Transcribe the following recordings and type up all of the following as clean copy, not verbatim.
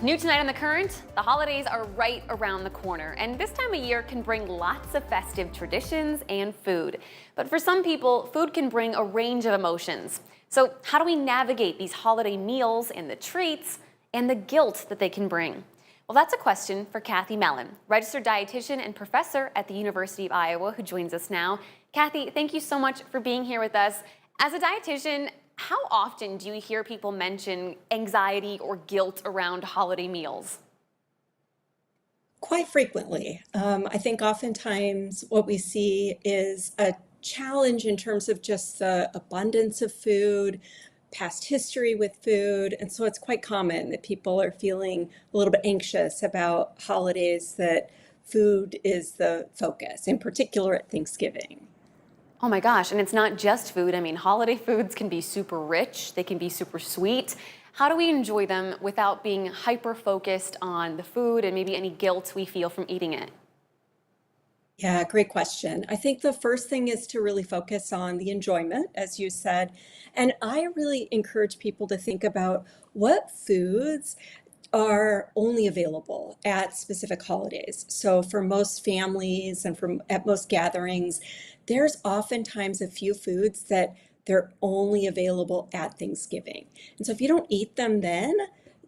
New tonight on The Current, the holidays are right around the corner, and this time of year can bring lots of festive traditions and food. But for some people, food can bring a range of emotions. So how do we navigate these holiday meals and the treats and the guilt that they can bring? Well, that's a question for Kathy Mellon, registered dietitian and professor at the University of Iowa, who joins us now. Kathy, thank you so much for being here with us. As a dietitian, how often do you hear people mention anxiety or guilt around holiday meals? Quite frequently. I think oftentimes what we see is a challenge in terms of just the abundance of food, past history with food. And so it's quite common that people are feeling a little bit anxious about holidays, that food is the focus, in particular at Thanksgiving. Oh my gosh, and it's not just food. I mean, holiday foods can be super rich, they can be super sweet. How do we enjoy them without being hyper focused on the food and maybe any guilt we feel from eating it? Yeah, great question. I think the first thing is to really focus on the enjoyment, as you said. And I really encourage people to think about what foods are only available at specific holidays. So for most families and at most gatherings, there's oftentimes a few foods that they're only available at Thanksgiving. And so if you don't eat them then,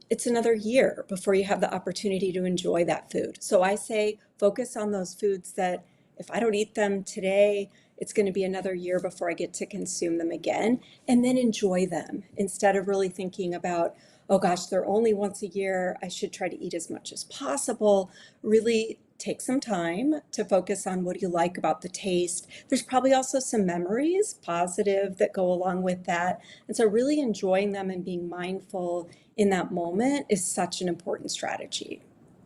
it's another year before you have the opportunity to enjoy that food. So I say focus on those foods that if I don't eat them today, it's going to be another year before I get to consume them again, and then enjoy them instead of really thinking about, oh gosh, they're only once a year. I should try to eat as much as possible. Really take some time to focus on what you like about the taste. There's probably also some memories, positive, that go along with that. And so really enjoying them and being mindful in that moment is such an important strategy.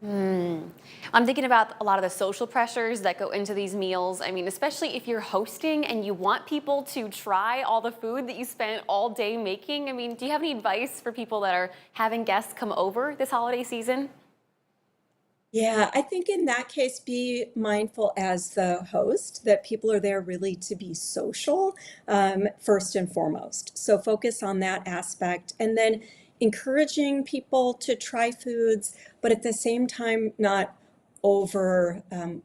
I'm thinking about a lot of the social pressures that go into these meals. I mean, especially if you're hosting and you want people to try all the food that you spent all day making. I mean, do you have any advice for people that are having guests come over this holiday season? Yeah, I think in that case, be mindful as the host that people are there really to be social, first and foremost. So focus on that aspect and then encouraging people to try foods, but at the same time, not over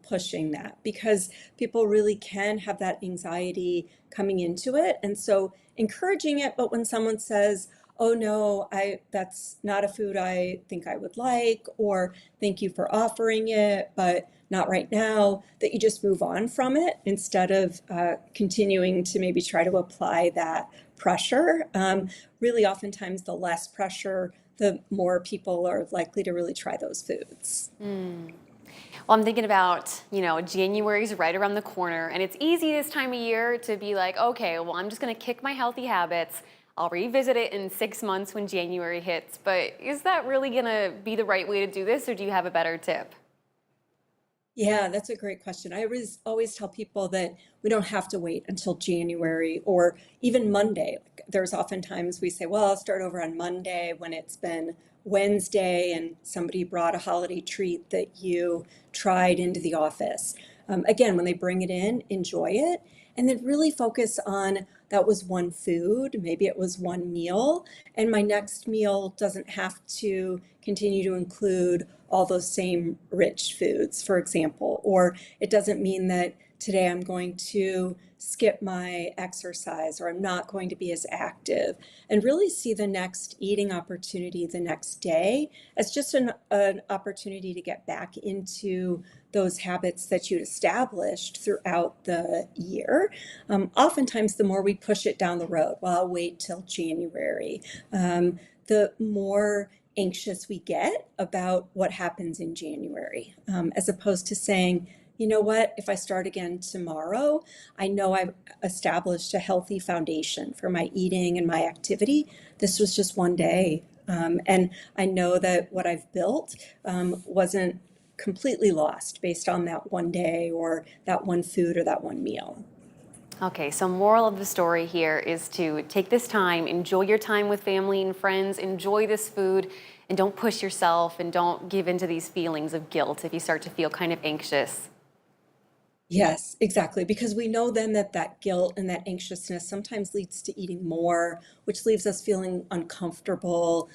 pushing that because people really can have that anxiety coming into it. And so encouraging it, but when someone says, oh no, that's not a food I think I would like, or thank you for offering it, but not right now, that you just move on from it instead of continuing to maybe try to apply that pressure. Really, oftentimes, the less pressure, the more people are likely to really try those foods. Well, I'm thinking about, January's right around the corner, and it's easy this time of year to be like, okay, well, I'm just going to kick my healthy habits. I'll revisit it in 6 months when January hits. But is that really going to be the right way to do this, or do you have a better tip? Yeah, that's a great question. I always tell people that we don't have to wait until January or even Monday. Like, there's oftentimes we say, well, I'll start over on Monday when it's been Wednesday and somebody brought a holiday treat that you tried into the office. Again, when they bring it in, enjoy it and then really focus on that was one food, maybe it was one meal, and my next meal doesn't have to continue to include all those same rich foods, for example, or it doesn't mean that today I'm going to skip my exercise or I'm not going to be as active, and really see the next eating opportunity the next day as just an opportunity to get back into those habits that you'd established throughout the year. Oftentimes, the more we push it down the road, well, I'll wait till January, the more anxious we get about what happens in January, as opposed to saying, you know what, if I start again tomorrow, I know I've established a healthy foundation for my eating and my activity. This was just one day. And I know that what I've built wasn't completely lost based on that one day or that one food or that one meal. Okay, so moral of the story here is to take this time, enjoy your time with family and friends, enjoy this food, and don't push yourself and don't give into these feelings of guilt if you start to feel kind of anxious. Yes, exactly. Because we know then that that guilt and that anxiousness sometimes leads to eating more, which leaves us feeling uncomfortable,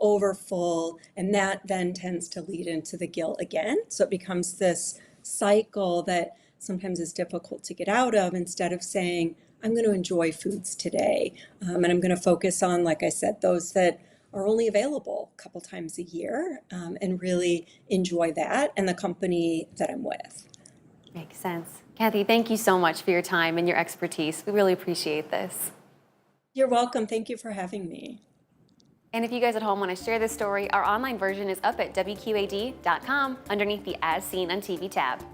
overfull, and that then tends to lead into the guilt again. So it becomes this cycle that sometimes is difficult to get out of instead of saying, I'm going to enjoy foods today. And I'm going to focus on, like I said, those that are only available a couple times a year, and really enjoy that and the company that I'm with. Makes sense. Kathy, thank you so much for your time and your expertise. We really appreciate this. You're welcome. Thank you for having me. And if you guys at home want to share this story, our online version is up at WQAD.com underneath the As Seen on TV tab.